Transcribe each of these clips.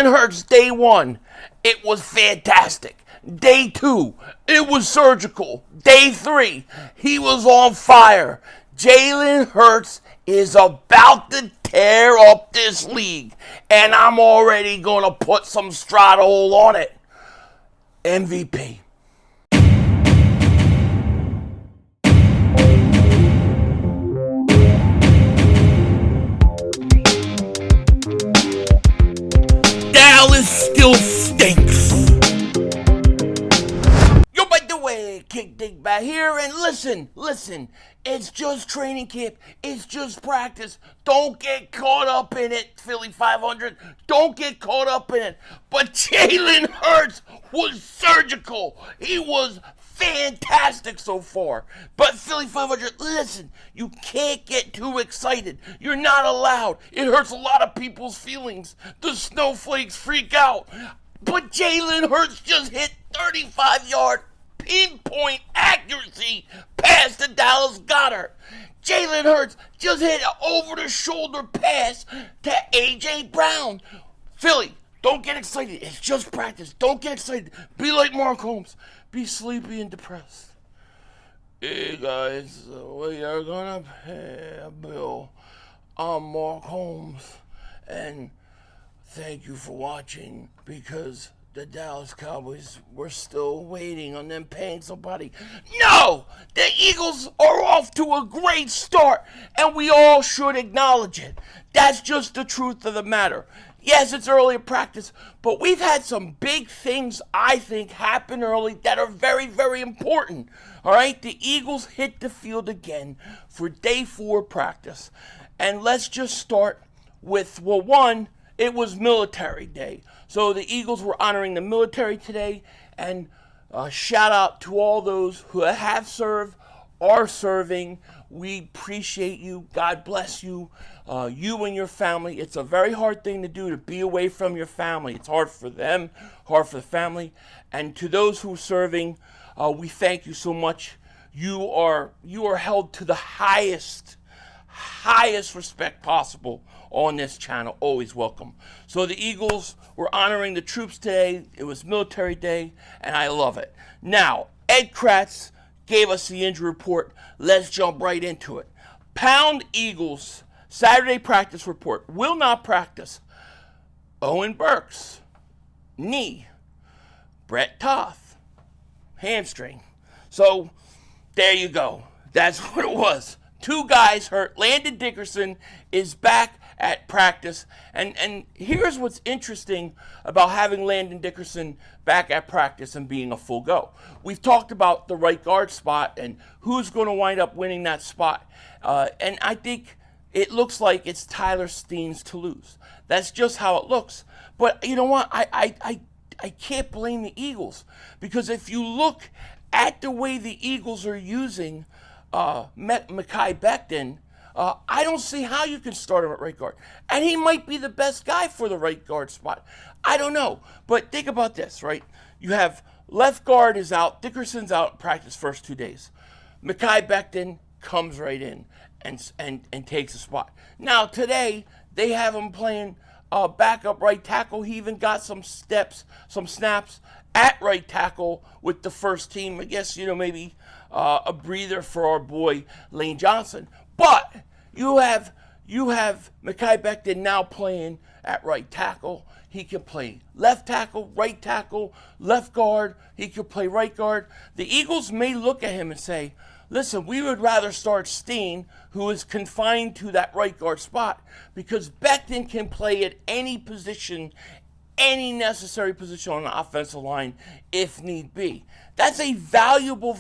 Jalen Hurts, day 1, it was fantastic. Day 2, it was surgical. Day 3, he was on fire. Jalen Hurts is about to tear up this league, and I'm already going to put some straddle on it. MVP. Dallas still stinks. Yo, by the way, Kick Dingbat here, and listen, it's just training camp, it's just practice. Don't get caught up in it, Philly 500. Don't get caught up in it. But Jalen Hurts was surgical. He was fantastic so far. But Philly 500, listen, you can't get too excited. You're not allowed. It hurts a lot of people's feelings. The snowflakes freak out. But Jalen Hurts just hit 35-yard pinpoint accuracy pass to Dallas Goedert. Jalen Hurts just hit an over-the-shoulder pass to A.J. Brown. Philly, don't get excited. It's just practice. Don't get excited. Be like Mark Holmes. Be sleepy and depressed. Hey guys, we are gonna pay a bill. I'm Mark Holmes, and thank you for watching, because the Dallas Cowboys were still waiting on them paying somebody. No! The Eagles are off to a great start, and we all should acknowledge it. That's just the truth of the matter. Yes, it's early in practice, but we've had some big things, I think, happen early that are very, very important. All right? The Eagles hit the field again for day 4 practice. And let's just start with, well, one, it was Military Day. So the Eagles were honoring the military today, and shout out to all those who have served, are serving. We appreciate you. God bless you. You and your family. It's a very hard thing to do, to be away from your family. It's hard for them, hard for the family. And to those who are serving, we thank you so much. You are held to the highest respect possible on this channel. Always welcome. So the Eagles were honoring the troops today. It was Military Day, and I love it. Now, Ed Kratz gave us the injury report. Let's jump right into it. Pound Eagles Saturday practice report. Will not practice. Owen Burks, knee. Brett Toth, hamstring. So there you go. That's what it was. 2 guys hurt. Landon Dickerson is back at practice. And here's what's interesting about having Landon Dickerson back at practice and being a full go. We've talked about the right guard spot and who's going to wind up winning that spot. And I think it looks like it's Tyler Steen's to lose. That's just how it looks. But you know what? I can't blame the Eagles, because if you look at the way the Eagles are using MEKHI BECTON, I don't see how you can start him at right guard. And he might be the best guy for the right guard spot. I don't know. But think about this, right? You have left guard is out. Dickerson's out practice first 2 days. MEKHI BECTON comes right in and takes a spot. Now, today, they have him playing backup right tackle. He even got some snaps at right tackle with the first team. I guess, maybe a breather for our boy Lane Johnson. But you have MEKHI BECTON now playing at right tackle. He can play left tackle, right tackle, left guard. He can play right guard. The Eagles may look at him and say, listen, we would rather start Steen, who is confined to that right guard spot, because BECTON can play at any position, any necessary position on the offensive line if need be. That's a valuable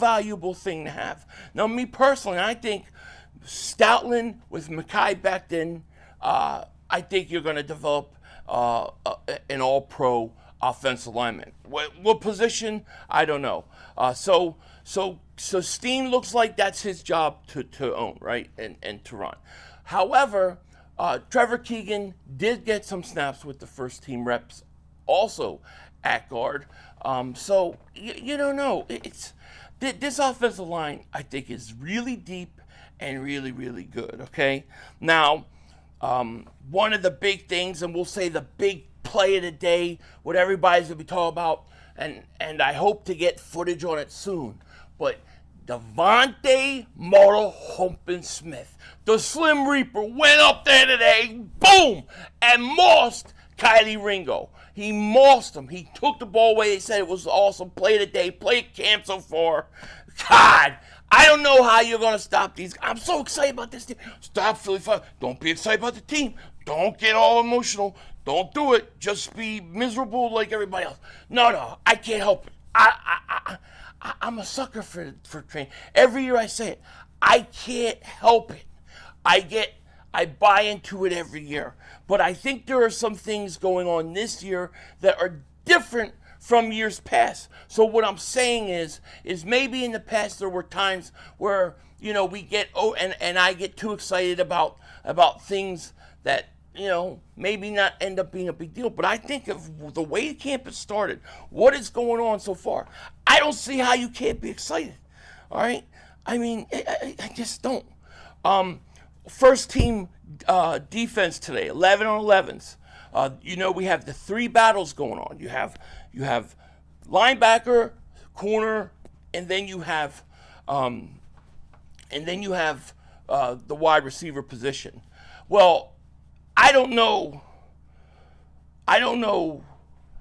thing to have. Now, me personally, I think Stoutland with MEKHI BECTON, I think you're going to develop an all-pro offensive lineman. What position? I don't know. So Steen looks like that's his job to own, right, and to run. However, Trevor Keegan did get some snaps with the first team reps also at guard. So you don't know. This offensive line, I think, is really deep and really, really good, okay? Now, one of the big things, and we'll say the big play of the day, what everybody's going to be talking about, and I hope to get footage on it soon. But DeVonta Smith, the Slim Reaper, went up there today, boom, and mossed Kelee Ringo. He mossed him. He took the ball away. They said it was awesome. Play of the day, play at camp so far. God, I don't know how you're going to stop these. I'm so excited about this team. Stop, Philly 5. Don't be excited about the team. Don't get all emotional. Don't do it. Just be miserable like everybody else. No, I can't help it. I'm a sucker for training. Every year I say it. I can't help it. I buy into it every year. But I think there are some things going on this year that are different from years past. So what I'm saying is maybe in the past there were times where, we get, and I get too excited about things that, maybe not end up being a big deal. But I think of the way the camp has started, what is going on so far, I don't see how you can't be excited. All right? I mean, I just don't. First team defense today, 11 on 11s. We have the 3 battles going on. You have linebacker, corner, and then you have the wide receiver position. Well, I don't know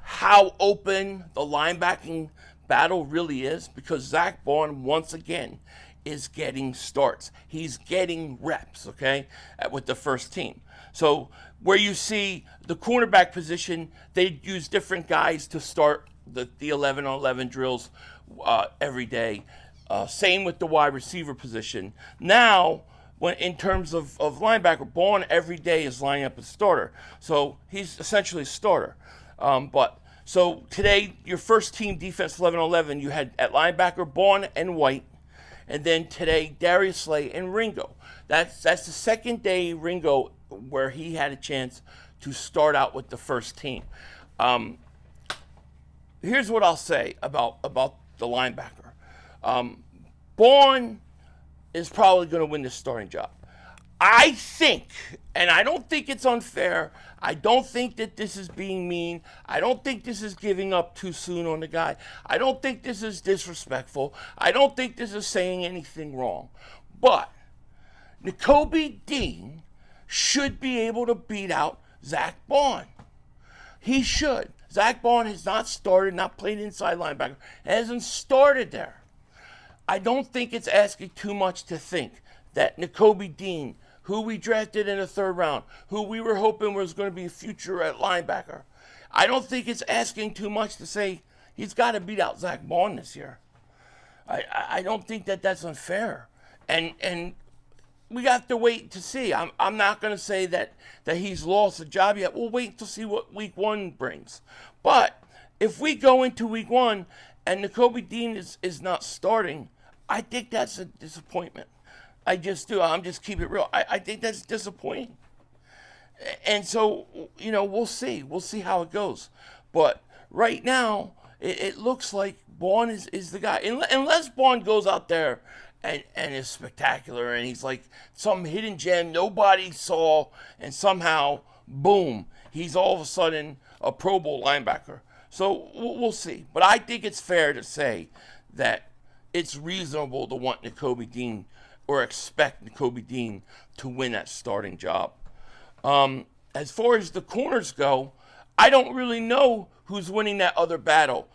how open the linebacking battle really is, because Zack Baun once again is getting starts. He's getting reps, okay, with the first team. So where you see the cornerback position, they use different guys to start the 11 on 11 drills every day. Same with the wide receiver position. Now, when in terms of linebacker, Baun every day is lining up as starter. So he's essentially a starter. So today, your first team defense 11 on 11, you had at linebacker Baun and White. And then today, Darius Slay and Ringo. That's the second day Ringo where he had a chance to start out with the first team. Here's what I'll say about the linebacker. Baun is probably going to win this starting job. I think, and I don't think it's unfair, I don't think that this is being mean, I don't think this is giving up too soon on the guy, I don't think this is disrespectful, I don't think this is saying anything wrong. But Nakobe Dean should be able to beat out Zack Baun. He should. Zack Baun has not started, not played inside linebacker, hasn't started there. I don't think it's asking too much to think that Nakobe Dean, who we drafted in the 3rd round, who we were hoping was going to be a future at linebacker, I don't think it's asking too much to say he's got to beat out Zack Baun this year. I don't think that that's unfair. And we have to wait to see. I'm not going to say that he's lost a job yet. We'll wait to see what week 1 brings. But if we go into week 1 and Nakobe Dean is not starting, I think that's a disappointment. I just do. I'm just keeping it real. I think that's disappointing. And so, we'll see. We'll see how it goes. But right now, it looks like Baun is the guy. Unless Baun goes out there and is spectacular and he's like some hidden gem nobody saw, and somehow, boom, he's all of a sudden a Pro Bowl linebacker. So we'll see. But I think it's fair to say that it's reasonable to want Nakobe Dean or expect Nakobe Dean to win that starting job. As far as the corners go, I don't really know who's winning that other battle.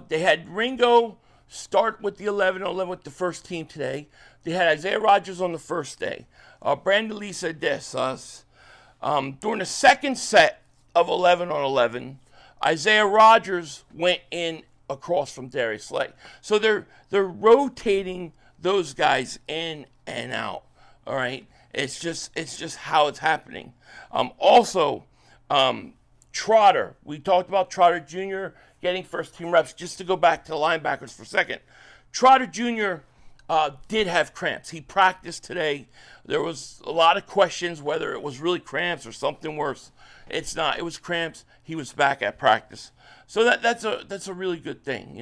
They had Ringo start with the 11 on 11 with the first team today. They had Isaiah Rodgers on the first day. Brandon Lee said this. During the second set of 11 on 11, Isaiah Rodgers went in across from Darius Slay. So they're rotating those guys in and out. All right, it's just how it's happening. Trotter. We talked about Trotter Jr. getting first team reps. Just to go back to the linebackers for a second, Trotter Jr. Did have cramps. He practiced today. There was a lot of questions whether it was really cramps or something worse. It's not. It was cramps. He was back at practice. So that's a really good thing,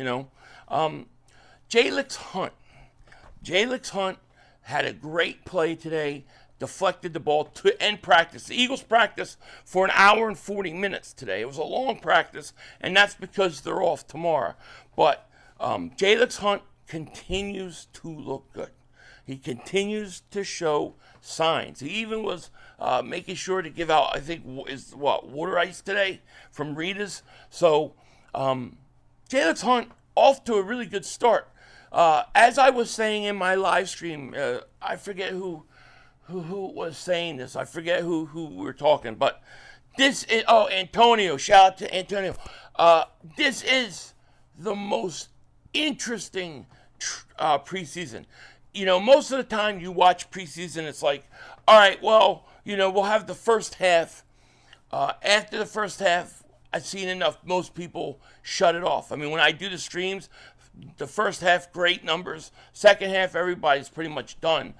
JALYX Hunt. JALYX Hunt had a great play today. deflected the ball to end practice. The Eagles practiced for an hour and 40 minutes today. It was a long practice, and that's because they're off tomorrow. But JALYX Hunt continues to look good. He continues to show signs. He even was making sure to give out, I think, water ice today from Rita's. So JALYX Hunt off to a really good start. As I was saying in my live stream, I forget who was saying this. I forget who we were talking, but this is, Antonio. Shout out to Antonio. This is the most interesting preseason. You know, most of the time you watch preseason, it's like, all right, well, you know, we'll have the first half. After the first half, I've seen enough. Most people shut it off. I mean, when I do the streams, the first half, great numbers. Second half, everybody's pretty much done.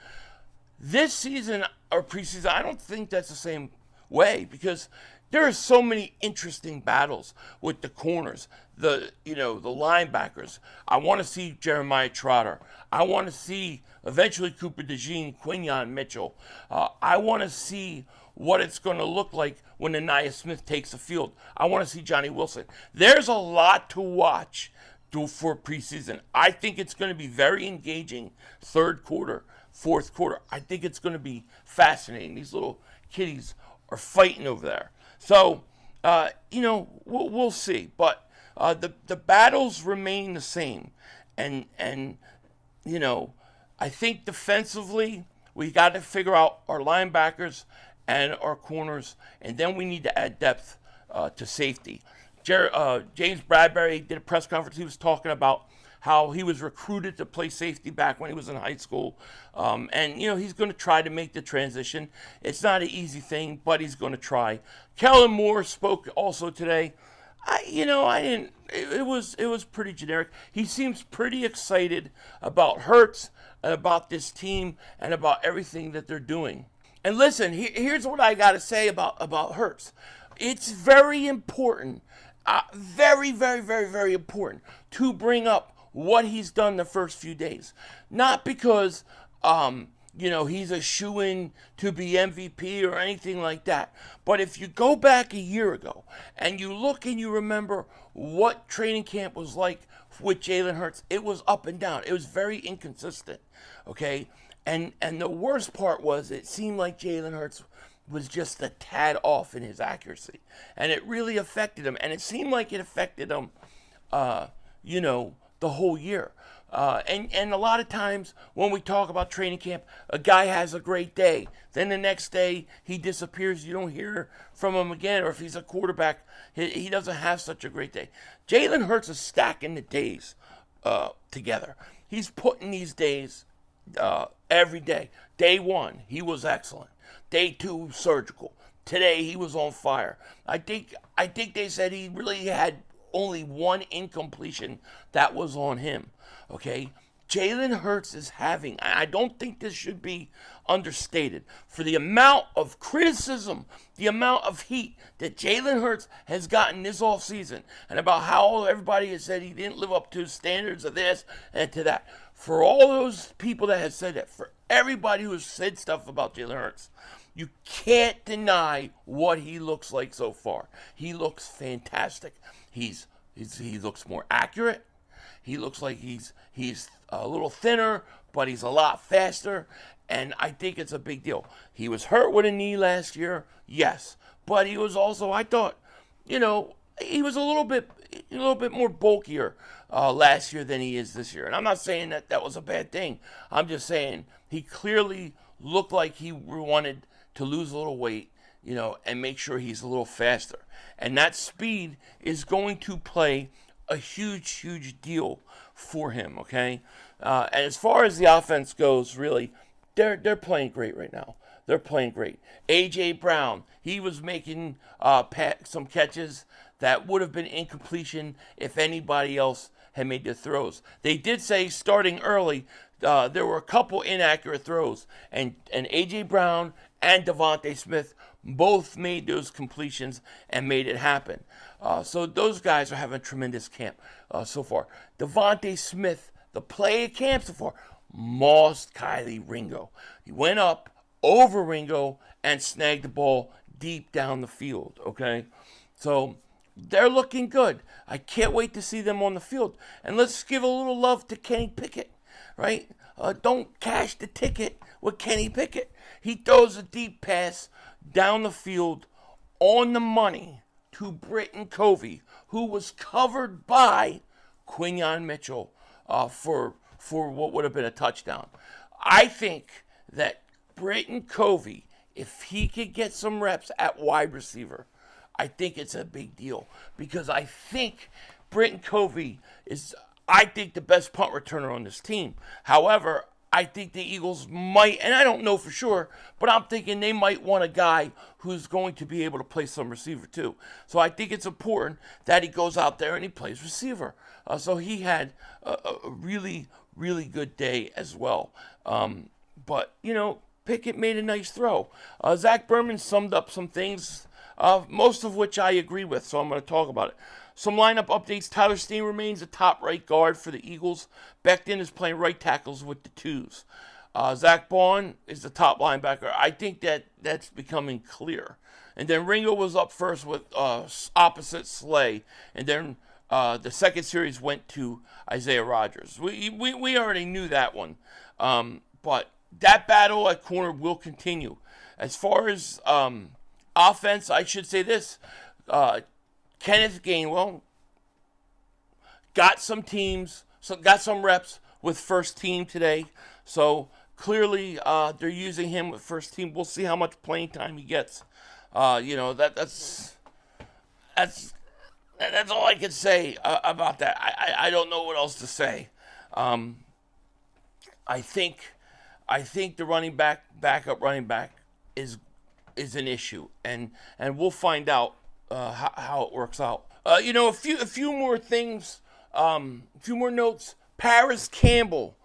This season, or preseason, I don't think that's the same way, because there are so many interesting battles with the corners, the linebackers. I want to see Jeremiah Trotter. I want to see eventually Cooper DeJean, Quinyon Mitchell. I want to see what it's going to look like when Aniyah Smith takes the field. I want to see Johnny Wilson. There's a lot to watch for preseason. I think it's going to be very engaging third quarter, fourth quarter. I think it's going to be fascinating. These little kiddies are fighting over there. So, we'll see. But the battles remain the same. And I think defensively, we got to figure out our linebackers and our corners, and then we need to add depth to safety. James Bradberry did a press conference. He was talking about how he was recruited to play safety back when he was in high school. And he's going to try to make the transition. It's not an easy thing, but he's going to try. Kellen Moore spoke also today. It was pretty generic. He seems pretty excited about Hurts and about this team and about everything that they're doing. And listen, here's what I got to say about Hurts. It's very important, very, very, very, very important to bring up what he's done the first few days. Not because, he's a shoo-in to be MVP or anything like that. But if you go back a year ago and you look and you remember what training camp was like with Jalen Hurts, it was up and down. It was very inconsistent, okay? And the worst part was it seemed like Jalen Hurts was just a tad off in his accuracy. And it really affected him. And it seemed like it affected him, the whole year. And a lot of times when we talk about training camp, a guy has a great day. Then the next day he disappears. You don't hear from him again. Or if he's a quarterback, he doesn't have such a great day. Jalen Hurts is stacking the days together. He's putting these days every day. Day 1, he was excellent. Day 2, surgical. Today, he was on fire. I think they said he really had only one incompletion that was on him. Okay? Jalen Hurts is having, I don't think this should be understated, for the amount of criticism, the amount of heat that Jalen Hurts has gotten this offseason, and about how everybody has said he didn't live up to standards of this and to that. For all those people that have said that, for everybody who has said stuff about Jalen Hurts, you can't deny what he looks like so far. He looks fantastic. He looks more accurate. He looks like he's a little thinner, but he's a lot faster, and I think it's a big deal. He was hurt with a knee last year, yes, but he was also, I thought, he was a little bit more bulkier last year than he is this year. And I'm not saying that was a bad thing. I'm just saying he clearly looked like he wanted to lose a little weight, and make sure he's a little faster. And that speed is going to play a huge, huge deal for him, okay? And as far as the offense goes, really, they're playing great right now. They're playing great. A.J. Brown, he was making some catches that would have been incompletion if anybody else had made the throws. They did say starting early, there were a couple inaccurate throws, and A.J. Brown and DeVonta Smith both made those completions and made it happen. So those guys are having a tremendous camp so far. DeVonta Smith, the play of camp so far, mossed Kelee Ringo. He went up over Ringo and snag the ball deep down the field, okay? So they're looking good. I can't wait to see them on the field. And let's give a little love to Kenny Pickett, right? Don't cash the ticket with Kenny Pickett. He throws a deep pass down the field on the money to Britton Covey, who was covered by Quinyon Mitchell for what would have been a touchdown. I think that Britton Covey, if he could get some reps at wide receiver, I think it's a big deal, because I think Britton Covey is, I think, the best punt returner on this team. However, I think the Eagles might, and I don't know for sure, but I'm thinking they might want a guy who's going to be able to play some receiver too. So I think it's important that he goes out there and he plays receiver. So he had a really, really good day as well. But, you know, Pickett made a nice throw. Zach Berman summed up some things, most of which I agree with, so I'm going to talk about it. Some lineup updates. Tyler Steen remains the top right guard for the Eagles. BECTON is playing right tackles with the twos. Zach Baun is the top linebacker. I think that's becoming clear. And then Ringo was up first with opposite Slay. And then the second series went to Isaiah Rodgers. We already knew that one. But that battle at corner will continue. As far as offense, I should say this. Kenneth Gainwell got some reps with first team today. So clearly they're using him with first team. We'll see how much playing time he gets. You know, that's all I can say about that. I don't know what else to say. I think the backup running back is an issue, and we'll find out how it works out. You know, a few more things, a few more notes. Parris Campbell,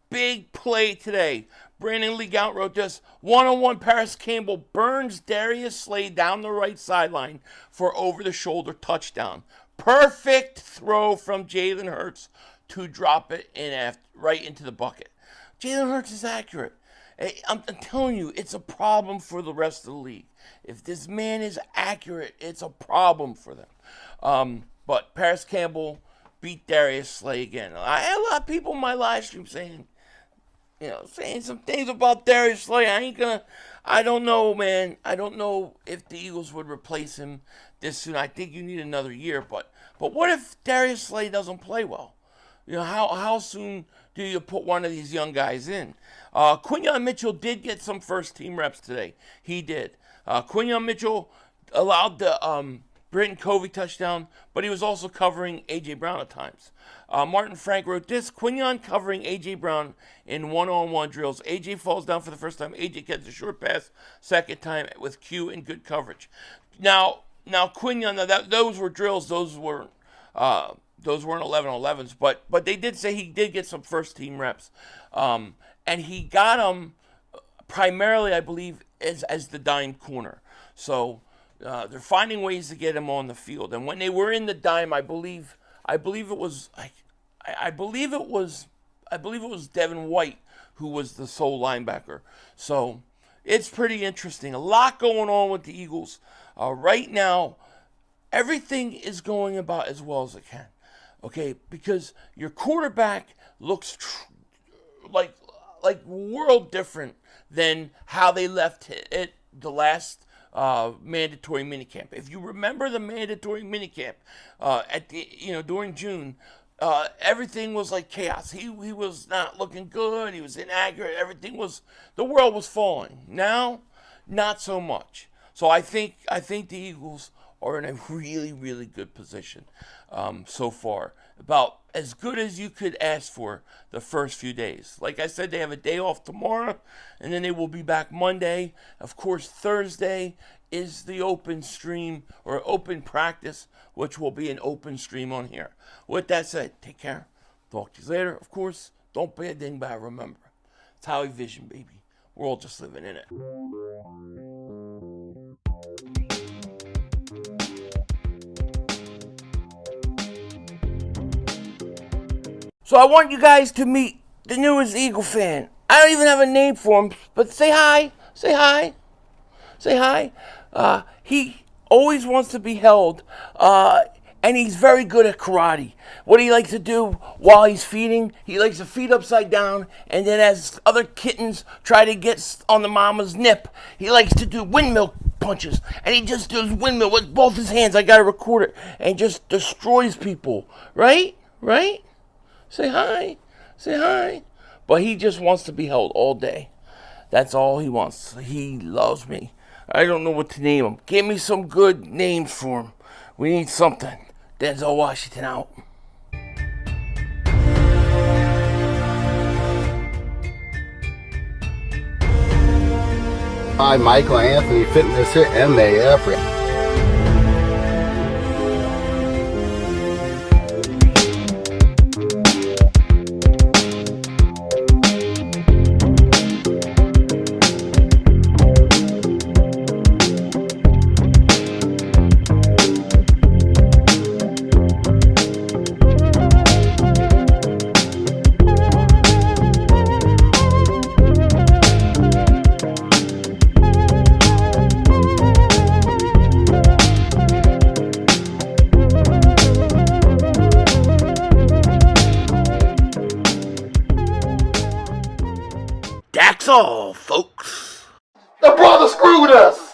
big play today. Brandon Lee Gaunt wrote this. One-on-one, Parris Campbell burns Darius Slay down the right sideline for over-the-shoulder touchdown. Perfect throw from Jalen Hurts to drop it in right into the bucket. Jalen Hurts is accurate. I'm telling you, it's a problem for the rest of the league. If this man is accurate, it's a problem for them. But Parris Campbell beat Darius Slay again. I had a lot of people in my live stream saying some things about Darius Slay. I don't know, man. I don't know if the Eagles would replace him this soon. I think you need another year. But what if Darius Slay doesn't play well? You know, how soon do you put one of these young guys in? Quinyon Mitchell did get some first-team reps today. He did. Quinyon Mitchell allowed the Britton Covey touchdown, but he was also covering A.J. Brown at times. Martin Frank wrote this. Quinyon covering A.J. Brown in one-on-one drills. A.J. falls down for the first time. A.J. gets a short pass second time with Q in good coverage. Now Quinyon, those were drills. Those weren't 11-on-11s, but they did say he did get some first-team reps. And he got them primarily, I believe, as the dime corner. So they're finding ways to get him on the field. And when they were in the dime, I believe it was Devin White who was the sole linebacker. So it's pretty interesting. A lot going on with the Eagles right now. Everything is going about as well as it can. Okay, because your quarterback looks like world different than how they left it the last mandatory minicamp. If you remember the mandatory minicamp during June, everything was like chaos. He was not looking good. He was inaccurate. The world was falling. Now, not so much. So I think the Eagles are in a really, really good position so far. About as good as you could ask for the first few days. Like I said, they have a day off tomorrow, and then they will be back Monday. Of course, Thursday is the open stream or open practice, which will be an open stream on here. With that said, take care. Talk to you later. Of course, don't be a dingbat. Remember, it's Howie Vision, baby. We're all just living in it. So I want you guys to meet the newest Eagle fan. I don't even have a name for him, but say hi. Say hi. Say hi. He always wants to be held, and he's very good at karate. What he likes to do while he's feeding, he likes to feed upside down, and then as other kittens try to get on the mama's nip, he likes to do windmill punches, and he just does windmill with both his hands. I gotta record it, and just destroys people. Right? Right? Say hi. Say hi. But he just wants to be held all day. That's all he wants. He loves me. I don't know what to name him. Give me some good names for him. We need something. Denzel Washington out. Hi, Michael Anthony Fitness here, MAF. That's all, folks. The brother screwed us!